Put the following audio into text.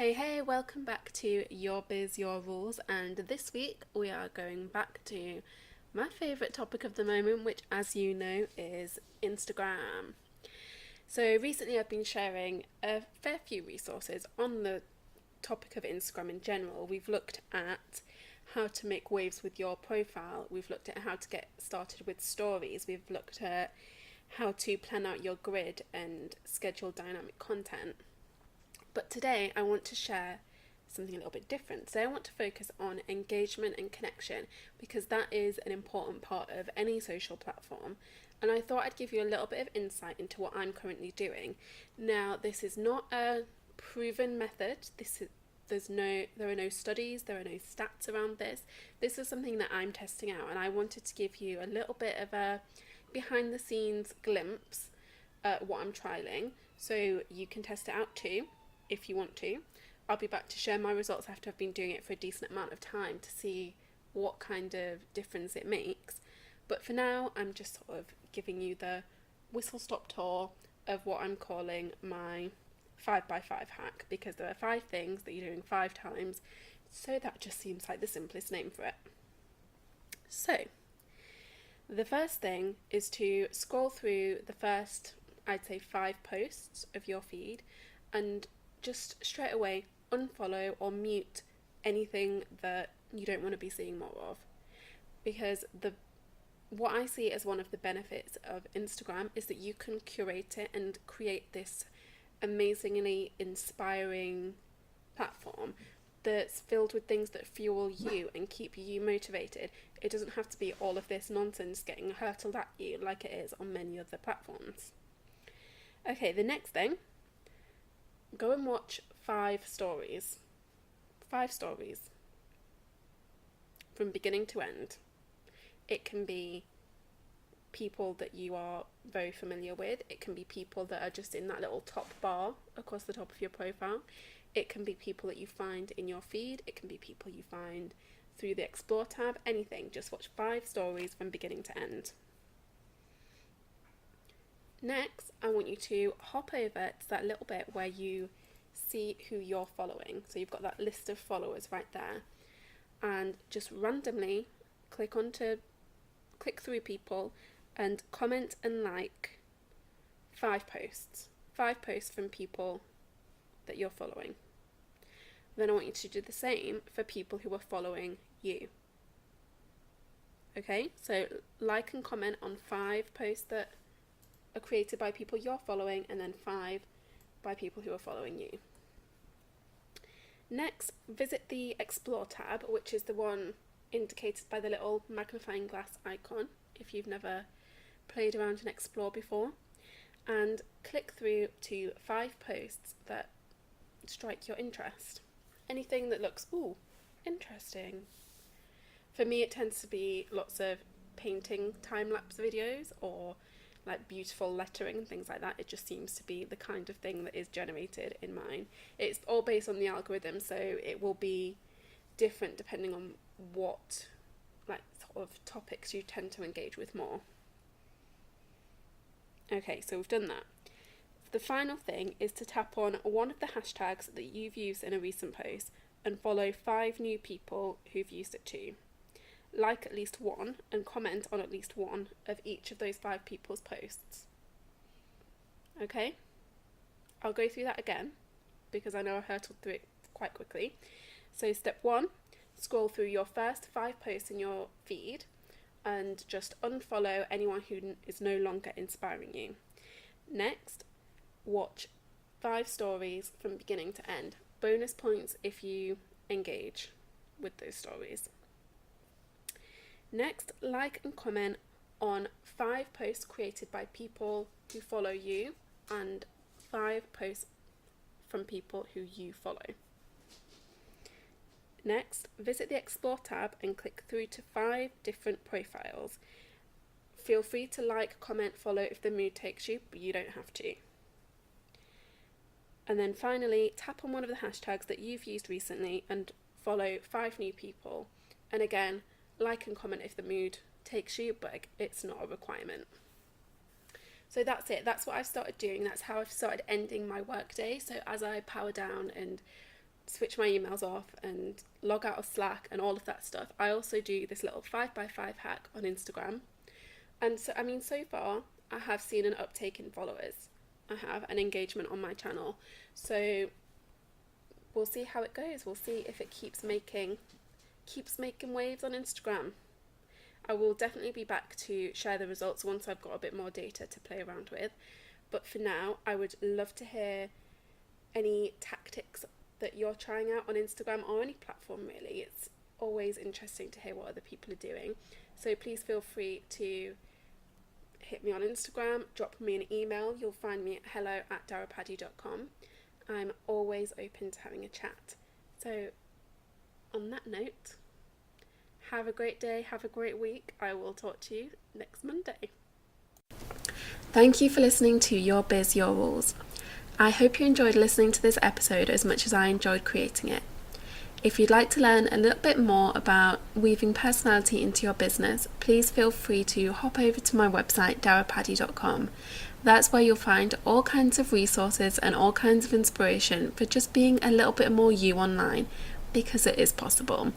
Hey, welcome back to Your Biz, Your Rules, and this week we are going back to my favourite topic of the moment, which, as you know, is Instagram. So, recently I've been sharing a fair few resources on the topic of Instagram in general. We've looked at how to make waves with your profile, we've looked at how to get started with stories, we've looked at how to plan out your grid and schedule dynamic content. But today I want to share something a little bit different. Today I want to focus on engagement and connection because that is an important part of any social platform. And I thought I'd give you a little bit of insight into what I'm currently doing. Now, this is not a proven method. There are no studies, there are no stats around this. This is something that I'm testing out, and I wanted to give you a little bit of a behind the scenes glimpse at what I'm trialing, so you can test it out too if you want to. I'll be back to share my results after I've been doing it for a decent amount of time to see what kind of difference it makes. But for now, I'm just sort of giving you the whistle stop tour of what I'm calling my 5x5 hack, because there are 5 things that you're doing 5 times, so that just seems like the simplest name for it. So, the first thing is to scroll through the first, I'd say, 5 posts of your feed and just straight away unfollow or mute anything that you don't want to be seeing more of. Because what I see as one of the benefits of Instagram is that you can curate it and create this amazingly inspiring platform that's filled with things that fuel you and keep you motivated. It doesn't have to be all of this nonsense getting hurtled at you like it is on many other platforms. Okay, the next thing, go and watch 5 stories. 5 stories. From beginning to end. It can be people that you are very familiar with. It can be people that are just in that little top bar across the top of your profile. It can be people that you find in your feed. It can be people you find through the Explore tab. Anything. Just watch 5 stories from beginning to end. Next, I want you to hop over to that little bit where you see who you're following. So you've got that list of followers right there. And just randomly click through people and comment and like 5 posts. 5 posts from people that you're following. Then I want you to do the same for people who are following you. Okay, so like and comment on 5 posts that are created by people you're following, and then 5 by people who are following you. Next, visit the Explore tab, which is the one indicated by the little magnifying glass icon if you've never played around in Explore before, and click through to 5 posts that strike your interest. Anything that looks, interesting. For me, it tends to be lots of painting time-lapse videos or like beautiful lettering and things like that. It just seems to be the kind of thing that is generated in mine. It's all based on the algorithm, so it will be different depending on what like sort of topics you tend to engage with more. Okay, so we've done that. The final thing is to tap on one of the hashtags that you've used in a recent post and follow 5 new people who've used it too. Like at least one and comment on at least one of each of those 5 people's posts. Okay? I'll go through that again because I know I hurtled through it quite quickly. So step 1, scroll through your first 5 posts in your feed and just unfollow anyone who is no longer inspiring you. Next, watch 5 stories from beginning to end. Bonus points if you engage with those stories. Next, like and comment on 5 posts created by people who follow you and 5 posts from people who you follow. Next, visit the Explore tab and click through to 5 different profiles. Feel free to like, comment, follow if the mood takes you, but you don't have to. And then finally, tap on one of the hashtags that you've used recently and follow 5 new people. And again, like and comment if the mood takes you, but it's not a requirement. So that's it. That's what I've started doing. That's how I've started ending my workday. So as I power down and switch my emails off and log out of Slack and all of that stuff, I also do this little 5x5 hack on Instagram. And so, I mean, so far I have seen an uptake in followers. I have an engagement on my channel. So we'll see how it goes. We'll see if it keeps making waves on Instagram. I will definitely be back to share the results once I've got a bit more data to play around with. But for now, I would love to hear any tactics that you're trying out on Instagram or any platform really. It's always interesting to hear what other people are doing. So please feel free to hit me on Instagram, drop me an email. You'll find me at hello@darapaddy.com. I'm always open to having a chat. So on that note, have a great day, have a great week. I will talk to you next Monday. Thank you for listening to Your Biz, Your Rules. I hope you enjoyed listening to this episode as much as I enjoyed creating it. If you'd like to learn a little bit more about weaving personality into your business, please feel free to hop over to my website, darapaddy.com. That's where you'll find all kinds of resources and all kinds of inspiration for just being a little bit more you online, because it is possible.